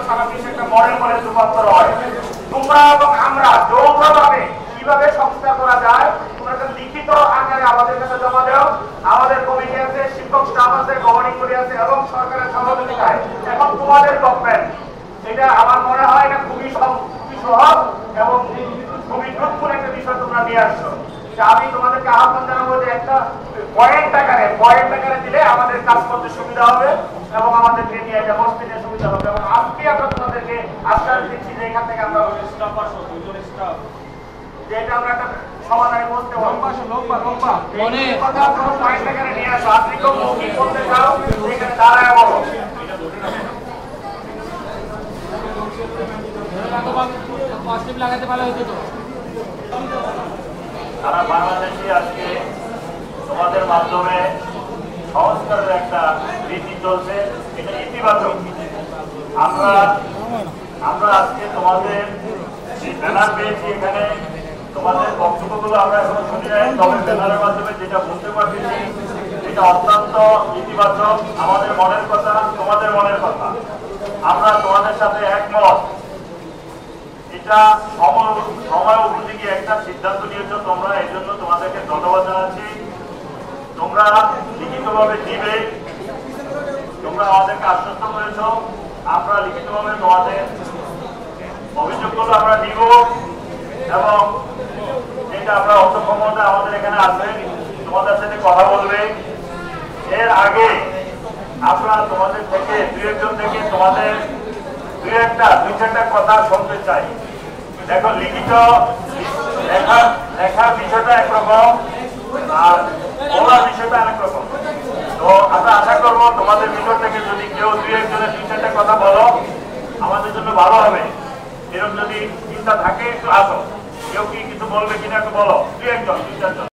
সারা বিশ্বে একটা model college রূপান্তর হয়। তোমরা এবং আমরা যৌথভাবে কিভাবে সংস্কার করা যায় তোমরা একটা লিখিত আকারে আমাদের কাছে জমা দাও। আমাদের কমিটি আছে, শিক্ষক স্টাফ আছে, গভর্নিং বডি আছে এবং সরকারের সহযোগিতায় এখন তোমাদের গভর্নমেন্ট, এটা আমার মনে হয় এটা খুবই সহজ এবং খুবই গুরুত্বপূর্ণ একটা বিষয় তোমরা নিয়ে আসছো। আমি তোমাদেরকে আহ্বান জানাবো যে একটা পয়েন্ট আকারে দিলে আমাদের কাজ করতে সুবিধা হবে এবং আমাদেরকে নিয়ে এটা বসতে নিয়ে সুবিধা হবে। এবং আজকে আমরা তোমাদেরকে আশ্বাস দিচ্ছি যে এখান থেকে আমরা যেটা আমরা একটা সমাধানে পৌঁছতে পারবো। কথা পয়েন্ট আকারে নিয়ে আসো। আপনি কেউ মৌখিক বলতে চাও এখানে দাঁড়ায় বলো। সারা বাংলাদেশে আজকে তোমাদের মাধ্যমে সংস্কারের একটা রীতি চলছে, এটা ইতিবাচক। আমরা আজকে তোমাদের ব্যানার পেয়েছি, এখানে তোমাদের বক্তব্যগুলো আমরা এখন শুনি নাই, তবে ব্যানারের মাধ্যমে যেটা বুঝতে পারছি এটা অত্যন্ত ইতিবাচক। আমাদের মনের কথা, তোমাদের মনের কথা, আমরা তোমাদের সাথে একমত। এটা সময় উপযোগী একটা সিদ্ধান্ত নিয়েছ তোমরা, এই জন্য তোমাদেরকে ধন্যবাদ জানাচ্ছি। তোমরা লিখিতভাবে দিবে, তোমরা আমাদেরকে আশ্বস্ত করেছ। আমরা লিখিতভাবে তোমাদের অভিযোগগুলো আমরা নিব এবং যেটা আমরা অত ক্ষমতা আমাদের এখানে আছে তোমাদের সাথে কথা বলবে। এর আগে আমরা তোমাদের থেকে দুই একজন থেকে তোমাদের দুই চারটা কথা শুনতে চাই। দেখো, লিখিত লেখার বিষয়টা একরকম আর বলার বিষয়টা আরেক রকম। তো আমরা আশা করবো তোমাদের ভিতর থেকে যদি কেউ দুই একজনের দুই চারটা কথা বলো আমাদের জন্য ভালো হবে। এরকম যদি চিন্তা থাকে একটু আসো, কেউ কি কিছু বলবে কিনা একটু বলো, দুই চারজন।